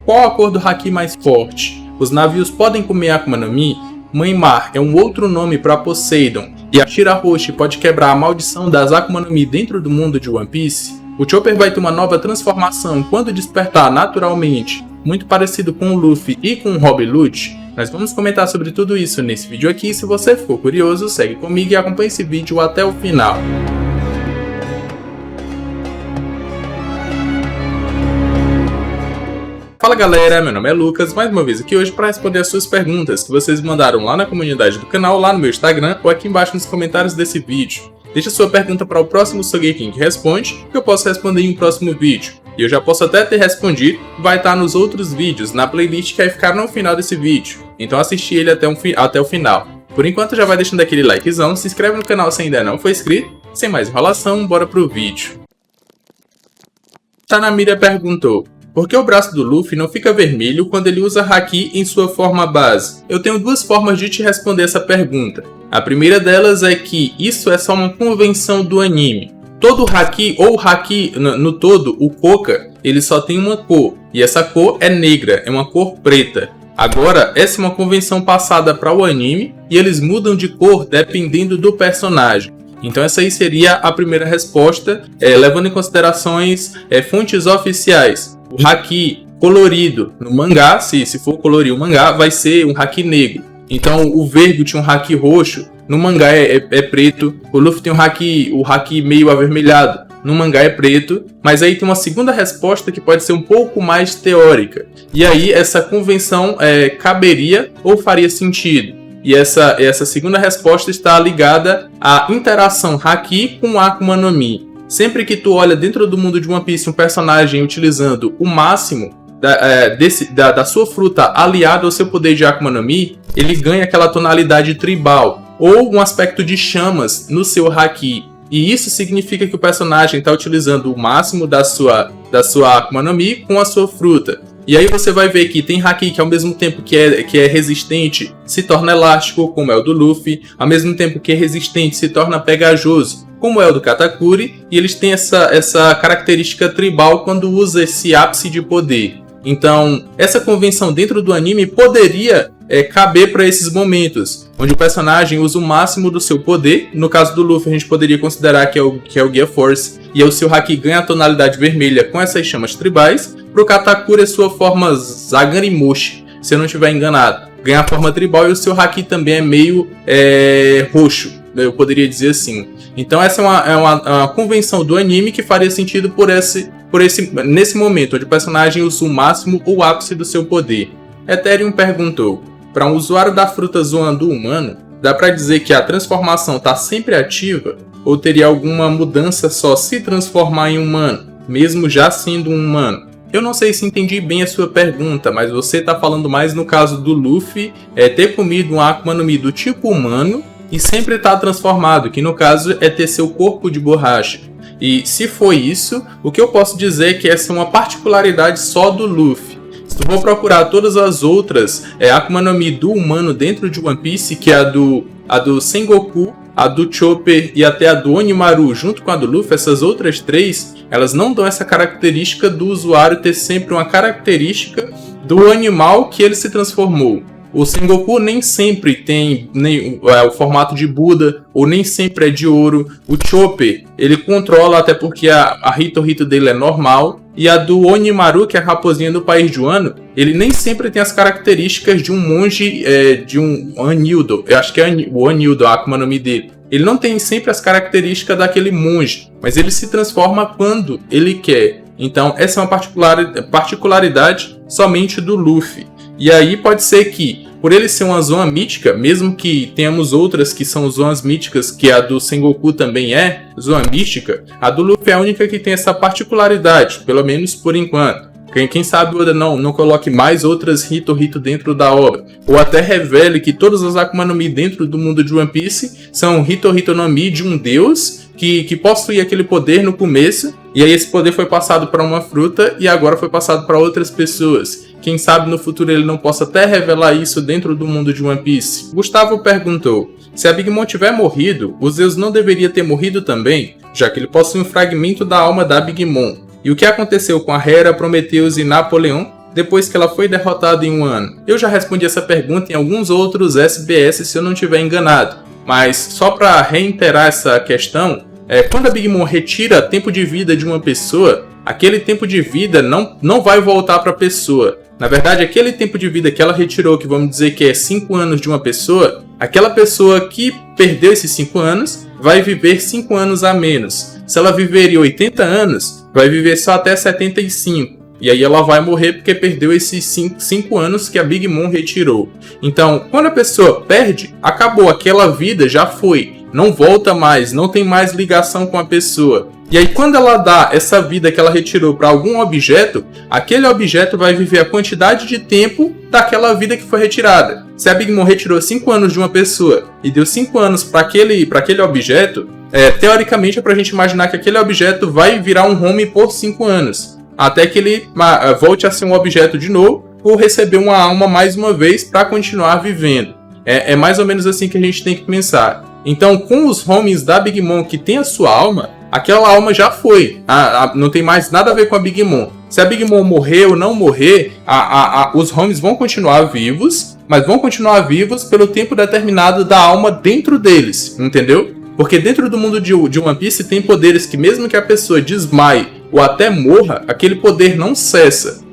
Qual a cor do Haki mais forte? Os navios podem comer Akuma no Mi? Mãe Mar é um outro nome para Poseidon, e a Shirahoshi pode quebrar a maldição das Akuma no Mi dentro do mundo de One Piece? O Chopper vai ter uma nova transformação quando despertar naturalmente, muito parecido com o Luffy e com o Rob Lute? Nós vamos comentar sobre tudo isso nesse vídeo aqui. Se você ficou curioso, segue comigo e acompanhe esse vídeo até o final. Fala galera, meu nome é Lucas, mais uma vez aqui hoje para responder as suas perguntas que vocês mandaram lá na comunidade do canal, lá no meu Instagram ou aqui embaixo nos comentários desse vídeo. Deixa sua pergunta para o próximo Sogeking que responde, que eu posso responder em um próximo vídeo. E eu já posso até ter respondido, vai estar nos outros vídeos, na playlist que vai ficar no final desse vídeo. Então assiste ele até o final. Por enquanto já vai deixando aquele likezão, se inscreve no canal se ainda não for inscrito. Sem mais enrolação, bora pro vídeo. Tanamira perguntou: por que o braço do Luffy não fica vermelho quando ele usa Haki em sua forma base? Eu tenho duas formas de te responder essa pergunta. A primeira delas é que isso é só uma convenção do anime. Todo Haki, ou Haki no todo, o Koka, ele só tem uma cor. E essa cor é negra, é uma cor preta. Agora, essa é uma convenção passada para o anime e eles mudam de cor dependendo do personagem. Então essa aí seria a primeira resposta, levando em considerações fontes oficiais. O Haki colorido no mangá, se for colorir o mangá, vai ser um Haki negro. Então o Vergo tinha um Haki roxo, no mangá é preto. O Luffy tem o Haki meio avermelhado, no mangá é preto. Mas aí tem uma segunda resposta que pode ser um pouco mais teórica. E aí essa convenção caberia ou faria sentido. E essa segunda resposta está ligada à interação Haki com Akuma no Mi. Sempre que tu olha dentro do mundo de One Piece um personagem utilizando o máximo da sua fruta aliado ao seu poder de Akuma no Mi, ele ganha aquela tonalidade tribal, ou um aspecto de chamas no seu Haki. E isso significa que o personagem está utilizando o máximo da sua Akuma no Mi com a sua fruta. E aí você vai ver que tem Haki que ao mesmo tempo que é resistente se torna elástico, como é o do Luffy, ao mesmo tempo que é resistente se torna pegajoso, como é o do Katakuri, e eles têm essa característica tribal quando usa esse ápice de poder. Então, essa convenção dentro do anime poderia caber para esses momentos, onde o personagem usa o máximo do seu poder. No caso do Luffy, a gente poderia considerar que é o Gear Force, e o seu Haki ganha a tonalidade vermelha com essas chamas tribais. Para o Katakuri, a sua forma Zaganimoshi, se eu não estiver enganado, ganha a forma tribal, e o seu Haki também é meio roxo, eu poderia dizer assim. Então essa é uma convenção do anime que faria sentido nesse momento, onde o personagem usa o máximo ou ápice do seu poder. Ethereum perguntou: para um usuário da fruta zoando o humano, dá para dizer que a transformação está sempre ativa? Ou teria alguma mudança só se transformar em humano, mesmo já sendo um humano? Eu não sei se entendi bem a sua pergunta, mas você está falando mais no caso do Luffy ter comido um Akuma no Mi do tipo humano e sempre estar transformado, que no caso é ter seu corpo de borracha. E se foi isso, o que eu posso dizer é que essa é uma particularidade só do Luffy. Se tu for procurar todas as outras Akuma no Mi do humano dentro de One Piece, que é a do Sengoku, a do Chopper e até a do Onimaru junto com a do Luffy, essas outras três, elas não dão essa característica do usuário ter sempre uma característica do animal que ele se transformou. O Sengoku nem sempre tem o formato de Buda, ou nem sempre é de ouro. O Chopper, ele controla, até porque a Hito dele é normal. E a do Onimaru, que é a raposinha do país de Wano, ele nem sempre tem as características de um monge, de um Anildo. Eu acho que é o Anildo, a Akuma no Mi dele. Ele não tem sempre as características daquele monge, mas ele se transforma quando ele quer. Então essa é uma particularidade somente do Luffy. E aí pode ser que, por ele ser uma zona mítica, mesmo que tenhamos outras que são zonas míticas, que a do Sengoku também é zona mística, a do Luffy é a única que tem essa particularidade, pelo menos por enquanto. Quem sabe o Oda não coloque mais outras Hito dentro da obra, ou até revele que todas as Akuma no Mi dentro do mundo de One Piece são Hito no Mi de um deus que possuía aquele poder no começo, e aí esse poder foi passado para uma fruta e agora foi passado para outras pessoas. Quem sabe no futuro ele não possa até revelar isso dentro do mundo de One Piece. Gustavo perguntou: se a Big Mom tiver morrido, o Zeus não deveria ter morrido também, já que ele possui um fragmento da alma da Big Mom. E o que aconteceu com a Hera, Prometheus e Napoleão depois que ela foi derrotada em 1 ano? Eu já respondi essa pergunta em alguns outros SBS, se eu não estiver enganado. Mas só para reiterar essa questão, quando a Big Mom retira tempo de vida de uma pessoa, aquele tempo de vida não vai voltar para a pessoa. Na verdade, aquele tempo de vida que ela retirou, que vamos dizer que é 5 anos de uma pessoa, aquela pessoa que perdeu esses 5 anos vai viver 5 anos a menos. Se ela viveria 80 anos, vai viver só até 75. E aí ela vai morrer porque perdeu esses 5 anos que a Big Mom retirou. Então, quando a pessoa perde, acabou, aquela vida já foi. Não volta mais, não tem mais ligação com a pessoa. E aí quando ela dá essa vida que ela retirou para algum objeto, aquele objeto vai viver a quantidade de tempo daquela vida que foi retirada. Se a Big Mom retirou 5 anos de uma pessoa e deu 5 anos para aquele objeto, teoricamente é para a gente imaginar que aquele objeto vai virar um home por 5 anos. Até que ele volte a ser um objeto de novo ou receber uma alma mais uma vez para continuar vivendo. É mais ou menos assim que a gente tem que pensar. Então, com os homies da Big Mom que tem a sua alma, aquela alma já foi. Não tem mais nada a ver com a Big Mom. Se a Big Mom morrer ou não morrer, os homies vão continuar vivos, mas vão continuar vivos pelo tempo determinado da alma dentro deles, entendeu? Porque dentro do mundo de One Piece tem poderes que mesmo que a pessoa desmaie ou até morra, aquele poder não cessa.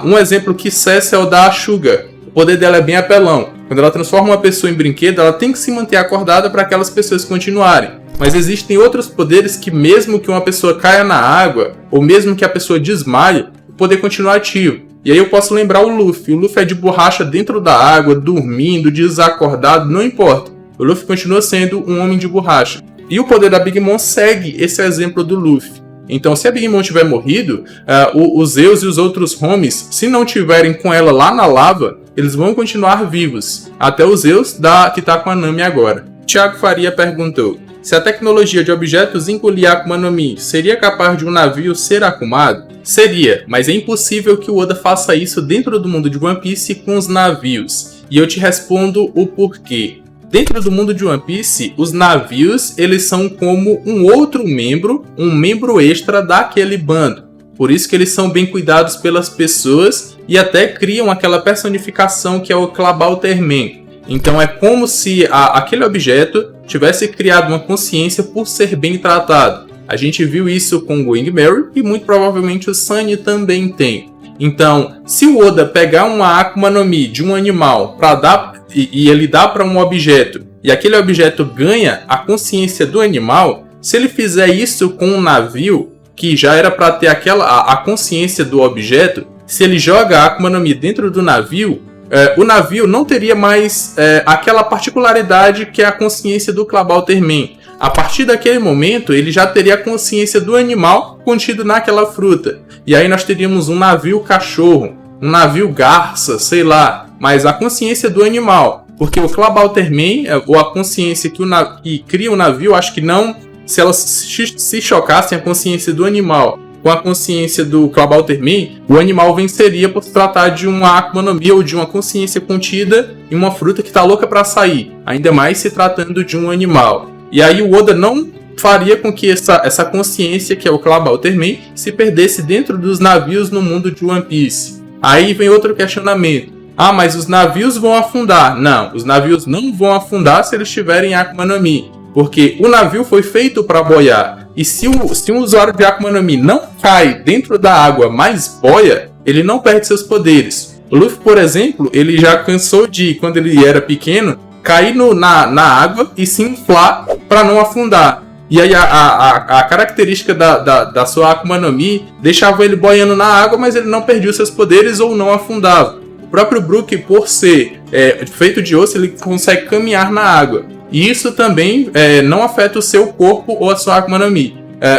Um exemplo que cessa é o da Sugar. O poder dela é bem apelão. Quando ela transforma uma pessoa em brinquedo, ela tem que se manter acordada para aquelas pessoas continuarem. Mas existem outros poderes que mesmo que uma pessoa caia na água, ou mesmo que a pessoa desmaie, o poder continua ativo. E aí eu posso lembrar o Luffy. O Luffy é de borracha dentro da água, dormindo, desacordado, não importa. O Luffy continua sendo um homem de borracha. E o poder da Big Mom segue esse exemplo do Luffy. Então, se a Big Mom tiver morrido, os Zeus e os outros homies, se não tiverem com ela lá na lava, eles vão continuar vivos. Até o Zeus que tá com a Nami agora. Thiago Faria perguntou: se a tecnologia de objetos engolir a Akuma no Mi seria capaz de um navio ser akumado? Seria, mas é impossível que o Oda faça isso dentro do mundo de One Piece com os navios. E eu te respondo o porquê. Dentro do mundo de One Piece, os navios eles são como um outro membro, um membro extra daquele bando. Por isso que eles são bem cuidados pelas pessoas e até criam aquela personificação que é o Clabalterman. Então é como se aquele objeto tivesse criado uma consciência por ser bem tratado. A gente viu isso com o Going Merry e muito provavelmente o Sunny também tem. Então, se o Oda pegar uma Akuma no Mi de um animal para dar e ele dá para um objeto, e aquele objeto ganha a consciência do animal, se ele fizer isso com um navio, que já era para ter a consciência do objeto, se ele joga a Akuma no Mi dentro do navio, o navio não teria mais aquela particularidade que é a consciência do Clabalterman. A partir daquele momento, ele já teria a consciência do animal contido naquela fruta. E aí nós teríamos um navio cachorro, um navio garça, sei lá, mas a consciência do animal. Porque o Clabalterman, ou a consciência que cria o navio, acho que não, se elas se chocassem a consciência do animal com a consciência do Clabalterman, o animal venceria por se tratar de uma Akuma no Mi ou de uma consciência contida em uma fruta que está louca para sair, ainda mais se tratando de um animal. E aí o Oda não faria com que essa consciência, que é o Clabalterman, se perdesse dentro dos navios no mundo de One Piece. Aí vem outro questionamento. Mas os navios vão afundar. Não, os navios não vão afundar se eles tiverem Akuma no Mi. Porque o navio foi feito para boiar. E se um usuário de Akuma no Mi não cai dentro da água, mas boia, ele não perde seus poderes. O Luffy, por exemplo, ele já cansou de, quando ele era pequeno, cair na água e se inflar para não afundar. E aí a característica da sua Akuma no Mi deixava ele boiando na água, mas ele não perdia os seus poderes ou não afundava. O próprio Brook, por ser feito de osso, ele consegue caminhar na água. E isso também não afeta o seu corpo ou a sua Akuma no Mi.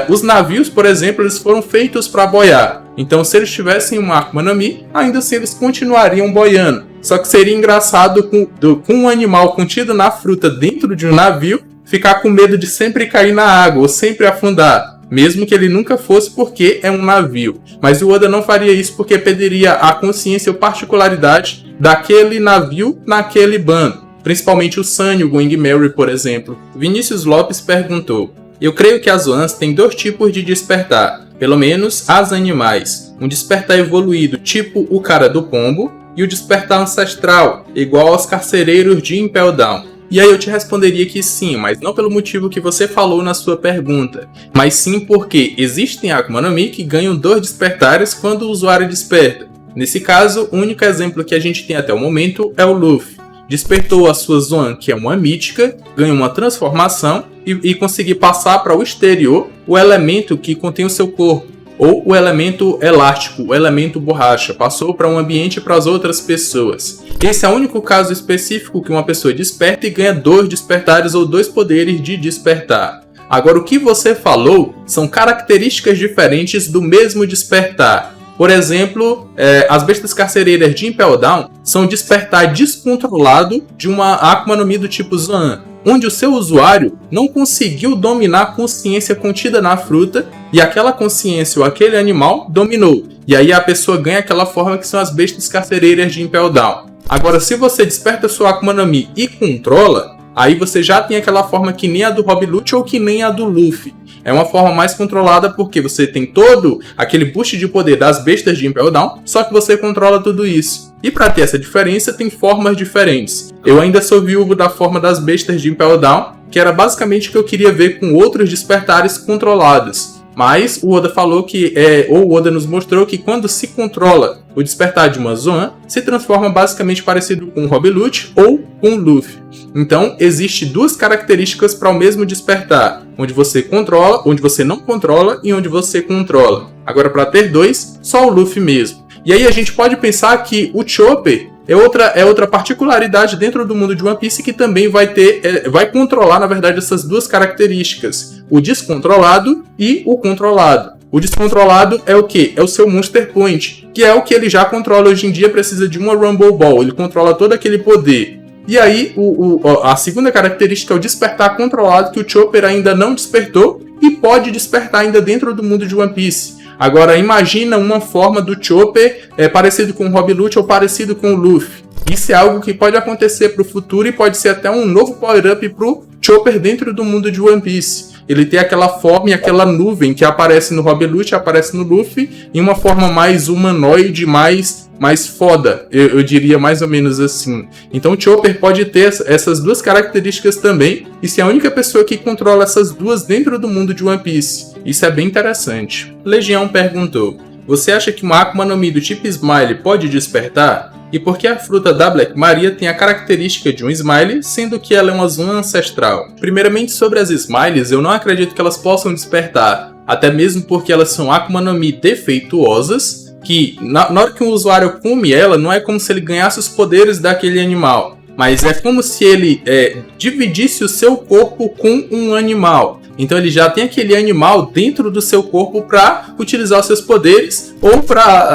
Os navios, por exemplo, eles foram feitos para boiar. Então, se eles tivessem uma Akuma no Mi, ainda assim eles continuariam boiando. Só que seria engraçado com um animal contido na fruta dentro de um navio ficar com medo de sempre cair na água ou sempre afundar, mesmo que ele nunca fosse, porque é um navio. Mas o Oda não faria isso porque perderia a consciência ou particularidade daquele navio naquele bando, principalmente o Sunny, o Going Merry, por exemplo. Vinícius Lopes perguntou: eu creio que as Ones têm 2 tipos de despertar. pelo menos as animais, um despertar evoluído tipo o cara do pombo e o despertar ancestral, igual aos carcereiros de Impel Down. E aí eu te responderia que sim, mas não pelo motivo que você falou na sua pergunta, mas sim porque existem Akuma no Mi que ganham 2 despertares quando o usuário desperta. Nesse caso, o único exemplo que a gente tem até o momento é o Luffy. Despertou a sua Zoan, que é uma mítica, ganhou uma transformação e conseguiu passar para o exterior o elemento que contém o seu corpo, ou o elemento elástico, o elemento borracha, passou para um ambiente e para as outras pessoas. Esse é o único caso específico que uma pessoa desperta e ganha 2 despertares ou 2 poderes de despertar. Agora, o que você falou são características diferentes do mesmo despertar. Por exemplo, as bestas carcereiras de Impel Down são despertar descontrolado de uma Akuma no Mi do tipo Zoan, onde o seu usuário não conseguiu dominar a consciência contida na fruta e aquela consciência ou aquele animal dominou. E aí a pessoa ganha aquela forma que são as bestas carcereiras de Impel Down. Agora, se você desperta sua Akuma no Mi e controla, aí você já tem aquela forma que nem a do Rob Lute ou que nem a do Luffy. É uma forma mais controlada porque você tem todo aquele boost de poder das bestas de Impel Down, só que você controla tudo isso. E para ter essa diferença, tem formas diferentes. Eu ainda sou viúvo da forma das bestas de Impel Down, que era basicamente o que eu queria ver com outros despertares controlados. Mas o Oda falou que, ou o Oda nos mostrou que quando se controla o despertar de uma Zoan, se transforma basicamente parecido com o Rob Lute ou com o Luffy. Então, existe 2 características para o mesmo despertar, onde você controla, onde você não controla e onde você controla. Agora, para ter 2, só o Luffy mesmo. E aí a gente pode pensar que o Chopper é outra particularidade dentro do mundo de One Piece que também vai controlar, na verdade, essas 2 características. O descontrolado e o controlado. O descontrolado é o quê? É o seu Monster Point, que é o que ele já controla hoje em dia, precisa de uma Rumble Ball, ele controla todo aquele poder. E aí, a segunda característica é o despertar controlado, que o Chopper ainda não despertou e pode despertar ainda dentro do mundo de One Piece. Agora, imagina uma forma do Chopper parecido com o Rob Lute ou parecido com o Luffy. Isso é algo que pode acontecer para o futuro e pode ser até um novo power-up para o Chopper dentro do mundo de One Piece. Ele tem aquela forma e aquela nuvem que aparece no Rob Lute, aparece no Luffy, em uma forma mais humanoide, mais foda, eu diria mais ou menos assim. Então o Chopper pode ter essas 2 características também, e ser a única pessoa que controla essas 2 dentro do mundo de One Piece. Isso é bem interessante. Legião perguntou: você acha que uma Akuma no Mi do tipo Smile pode despertar? E por que a fruta da Black Maria tem a característica de um Smile, sendo que ela é uma Zoan ancestral? Primeiramente, sobre as Smiles, eu não acredito que elas possam despertar, até mesmo porque elas são Akuma no Mi defeituosas, que na hora que um usuário come ela, não é como se ele ganhasse os poderes daquele animal, mas é como se ele dividisse o seu corpo com um animal. Então ele já tem aquele animal dentro do seu corpo para utilizar os seus poderes, ou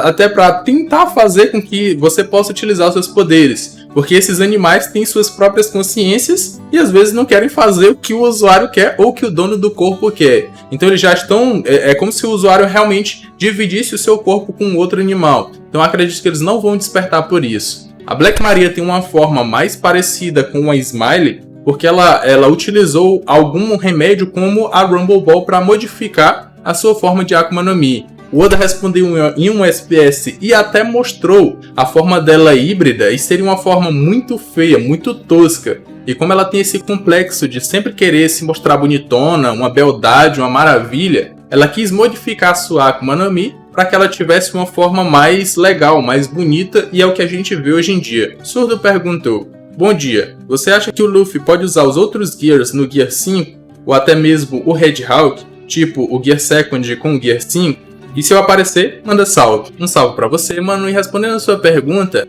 até para tentar fazer com que você possa utilizar os seus poderes. Porque esses animais têm suas próprias consciências e às vezes não querem fazer o que o usuário quer ou o que o dono do corpo quer. Então eles já estão... É como se o usuário realmente dividisse o seu corpo com outro animal. Então eu acredito que eles não vão despertar por isso. A Black Maria tem uma forma mais parecida com a Smile, porque ela utilizou algum remédio como a Rumble Ball para modificar a sua forma de Akuma no Mi. O Oda respondeu em um SPS e até mostrou a forma dela híbrida, e seria uma forma muito feia, muito tosca. E como ela tem esse complexo de sempre querer se mostrar bonitona, uma beldade, uma maravilha, ela quis modificar a sua Akuma no Mi para que ela tivesse uma forma mais legal, mais bonita, e é o que a gente vê hoje em dia. Surdo perguntou: bom dia, você acha que o Luffy pode usar os outros Gears no Gear 5? Ou até mesmo o Red Hawk, tipo o Gear Second com o Gear 5? E se eu aparecer, manda salve. Um salve pra você, mano. E respondendo a sua pergunta,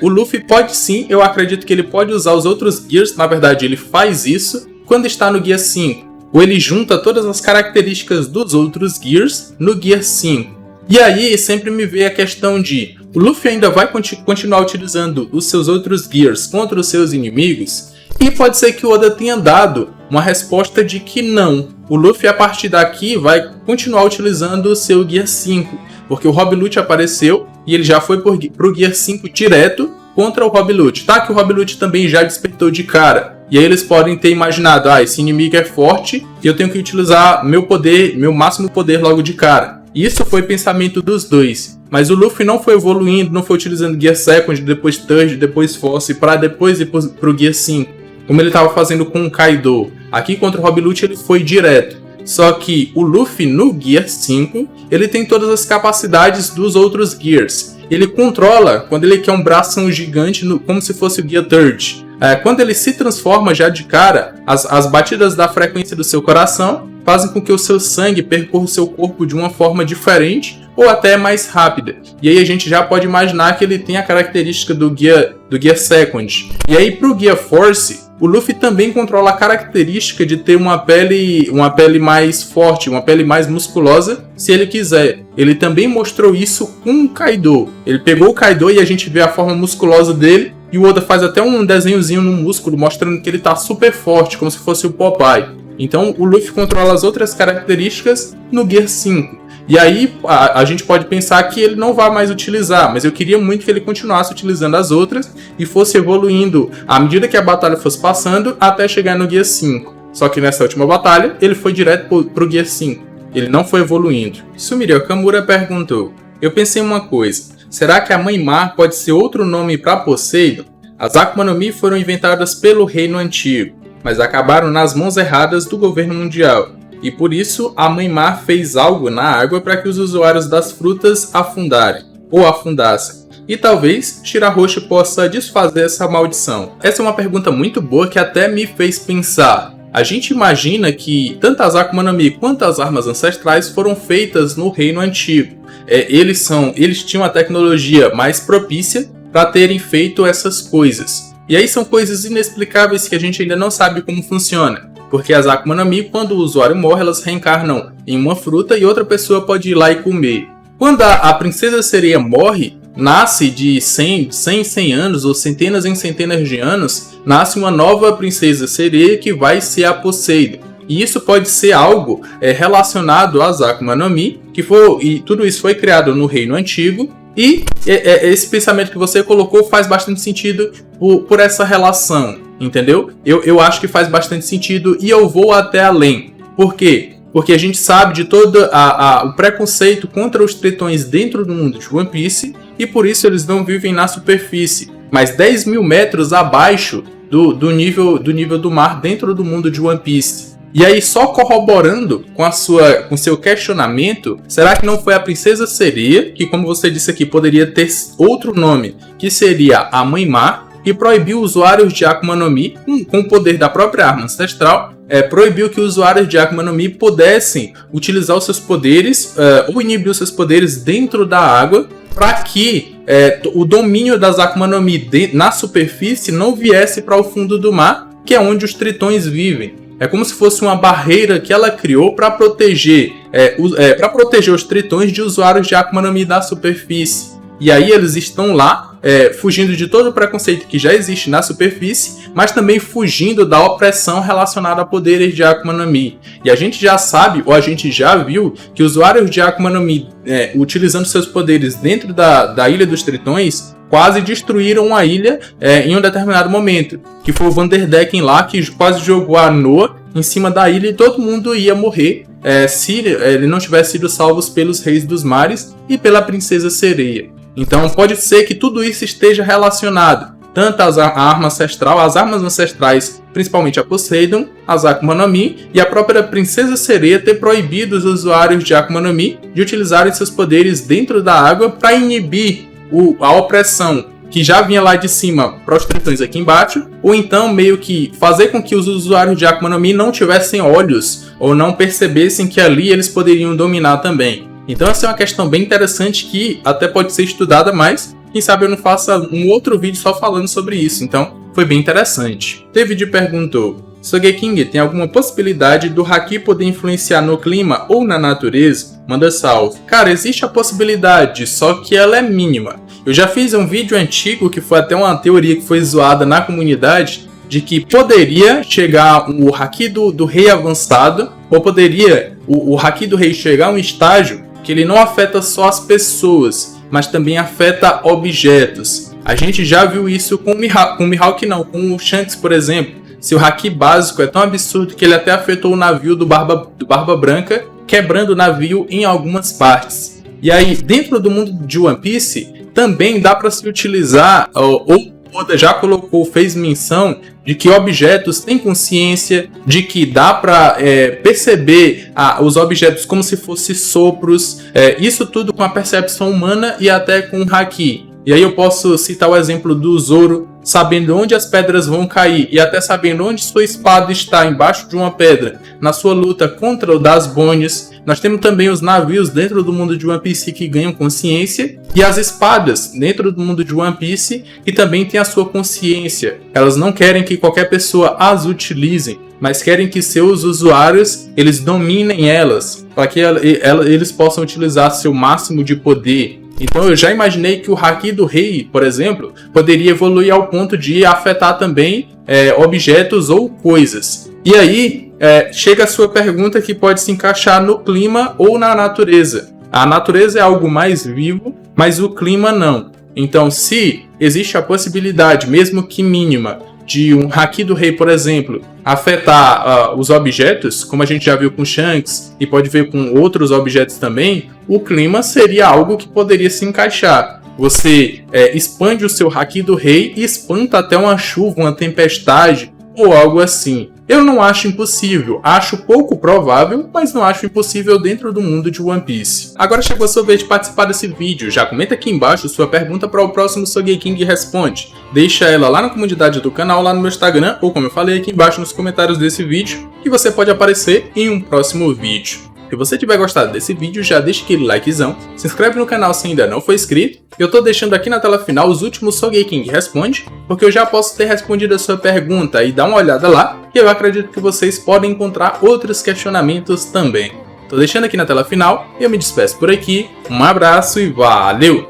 o Luffy pode sim, eu acredito que ele pode usar os outros Gears. Na verdade, ele faz isso quando está no Gear 5. Ou ele junta todas as características dos outros Gears no Gear 5. E aí sempre me veio a questão de: o Luffy ainda vai continuar utilizando os seus outros Gears contra os seus inimigos? E pode ser que o Oda tenha dado uma resposta de que não. O Luffy, a partir daqui, vai continuar utilizando o seu Gear 5. Porque o Rob Lute apareceu e ele já foi pro Gear 5 direto contra o Rob Lute. Tá que o Rob Lute também já despertou de cara. E aí eles podem ter imaginado: esse inimigo é forte e eu tenho que utilizar meu máximo poder logo de cara. E isso foi pensamento dos dois. Mas o Luffy não foi evoluindo, não foi utilizando Gear Second, depois Third, depois Force, pra depois ir pro Gear 5. Como ele estava fazendo com o Kaido. Aqui contra o Rob Lucci ele foi direto. Só que o Luffy no Gear 5, ele tem todas as capacidades dos outros Gears. Ele controla quando ele quer um bração gigante como se fosse o Gear Third. Quando ele se transforma já de cara, as batidas da frequência do seu coração fazem com que o seu sangue percorra o seu corpo de uma forma diferente ou até mais rápida. E aí a gente já pode imaginar que ele tem a característica do Gear Second. E aí pro Gear Force, o Luffy também controla a característica de ter uma pele mais forte, uma pele mais musculosa, se ele quiser. Ele também mostrou isso com o Kaido. Ele pegou o Kaido e a gente vê a forma musculosa dele, e o Oda faz até um desenhozinho no músculo, mostrando que ele tá super forte, como se fosse o Popeye. Então o Luffy controla as outras características no Gear 5. E aí a gente pode pensar que ele não vai mais utilizar, mas eu queria muito que ele continuasse utilizando as outras e fosse evoluindo à medida que a batalha fosse passando até chegar no Gear 5. Só que nessa última batalha ele foi direto pro Gear 5, ele não foi evoluindo. Sumire Okamura perguntou: eu pensei uma coisa, será que a Mãe Mar pode ser outro nome para Poseidon? As Akuma no Mi foram inventadas pelo Reino Antigo, mas acabaram nas mãos erradas do governo mundial. E por isso a Mãe Mar fez algo na água para que os usuários das frutas afundassem. E talvez Shirahoshi possa desfazer essa maldição. Essa é uma pergunta muito boa que até me fez pensar. A gente imagina que tanto as Akuma no Mi quanto as armas ancestrais foram feitas no Reino Antigo. Eles tinham a tecnologia mais propícia para terem feito essas coisas. E aí são coisas inexplicáveis que a gente ainda não sabe como funciona. Porque as Akuma no Mi, quando o usuário morre, elas reencarnam em uma fruta e outra pessoa pode ir lá e comer. Quando a Princesa Sereia morre, nasce de 100 em 100 anos ou centenas em centenas de anos, nasce uma nova Princesa Sereia que vai ser a Poseidon. E isso pode ser algo relacionado às Akuma no Mi, e tudo isso foi criado no Reino Antigo. E esse pensamento que você colocou faz bastante sentido por essa relação. Entendeu? Eu acho que faz bastante sentido e eu vou até além. Por quê? Porque a gente sabe de todo o preconceito contra os tritões dentro do mundo de One Piece e por isso eles não vivem na superfície, mas 10 mil metros abaixo do nível do mar dentro do mundo de One Piece. E aí, só corroborando com seu questionamento, será que não foi a Princesa Sereia, que como você disse aqui, poderia ter outro nome, que seria a Mãe Mar, que proibiu usuários de Akuma no Mi, com o poder da própria arma ancestral, proibiu que usuários de Akuma no Mi pudessem utilizar os seus poderes, ou inibir os seus poderes dentro da água, para que o domínio das Akuma no Mi na superfície não viesse para o fundo do mar, que é onde os tritões vivem. É como se fosse uma barreira que ela criou para proteger os tritões de usuários de Akuma no Mi da superfície. E aí eles estão lá, fugindo de todo o preconceito que já existe na superfície, mas também fugindo da opressão relacionada a poderes de Akuma no Mi. E a gente já sabe, ou a gente já viu, que usuários de Akuma no Mi, utilizando seus poderes dentro da Ilha dos Tritões, quase destruíram a ilha em um determinado momento. Que foi o Vanderdecken lá, que quase jogou a Noa em cima da ilha e todo mundo ia morrer se ele não tivesse sido salvo pelos Reis dos Mares e pela Princesa Sereia. Então pode ser que tudo isso esteja relacionado, tanto a arma ancestral, as armas ancestrais, principalmente a Poseidon, as Akuma no Mi, e a própria Princesa Sereia ter proibido os usuários de Akuma no Mi de utilizarem seus poderes dentro da água para inibir a opressão que já vinha lá de cima para os tritões aqui embaixo, ou então meio que fazer com que os usuários de Akuma no Mi não tivessem olhos, ou não percebessem que ali eles poderiam dominar também. Então essa é uma questão bem interessante que até pode ser estudada, mas quem sabe eu não faça um outro vídeo só falando sobre isso. Então foi bem interessante. David perguntou: Sogeking, tem alguma possibilidade do Haki poder influenciar no clima ou na natureza? Manda salve. Cara, existe a possibilidade, só que ela é mínima. Eu já fiz um vídeo antigo que foi até uma teoria que foi zoada na comunidade, de que poderia chegar o Haki do Rei avançado, ou poderia o Haki do Rei chegar a um estágio que ele não afeta só as pessoas, mas também afeta objetos. A gente já viu isso com o Mihawk não, com o Shanks, por exemplo. Seu Haki básico é tão absurdo que ele até afetou o navio do Barba Branca quebrando o navio em algumas partes. E aí, dentro do mundo de One Piece, também dá para se utilizar, ou Oda já fez menção de que objetos têm consciência, de que dá para perceber os objetos como se fossem sopros, isso tudo com a percepção humana e até com o Haki. E aí eu posso citar o exemplo do Zoro, sabendo onde as pedras vão cair e até sabendo onde sua espada está embaixo de uma pedra, na sua luta contra o Das Bones. Nós temos também os navios dentro do mundo de One Piece que ganham consciência, e as espadas dentro do mundo de One Piece que também têm a sua consciência. Elas não querem que qualquer pessoa as utilize, mas querem que seus usuários eles dominem elas, para que eles possam utilizar seu máximo de poder. Então eu já imaginei que o Haki do Rei, por exemplo, poderia evoluir ao ponto de afetar também objetos ou coisas. E aí chega a sua pergunta que pode se encaixar no clima ou na natureza. A natureza é algo mais vivo, mas o clima não. Então se existe a possibilidade, mesmo que mínima, de um Haki do Rei, por exemplo, afetar os objetos, como a gente já viu com Shanks e pode ver com outros objetos também, o clima seria algo que poderia se encaixar. Você expande o seu Haki do Rei e espanta até uma chuva, uma tempestade ou algo assim. Eu não acho impossível, acho pouco provável, mas não acho impossível dentro do mundo de One Piece. Agora chegou a sua vez de participar desse vídeo, já comenta aqui embaixo sua pergunta para o próximo Sogeking Responde. Deixa ela lá na comunidade do canal, lá no meu Instagram, ou como eu falei aqui embaixo nos comentários desse vídeo, que você pode aparecer em um próximo vídeo. Se você tiver gostado desse vídeo, já deixa aquele likezão, se inscreve no canal se ainda não for inscrito. Eu tô deixando aqui na tela final os últimos Sogeking Responde, porque eu já posso ter respondido a sua pergunta e dá uma olhada lá, que eu acredito que vocês podem encontrar outros questionamentos também. Tô deixando aqui na tela final, eu me despeço por aqui, um abraço e valeu!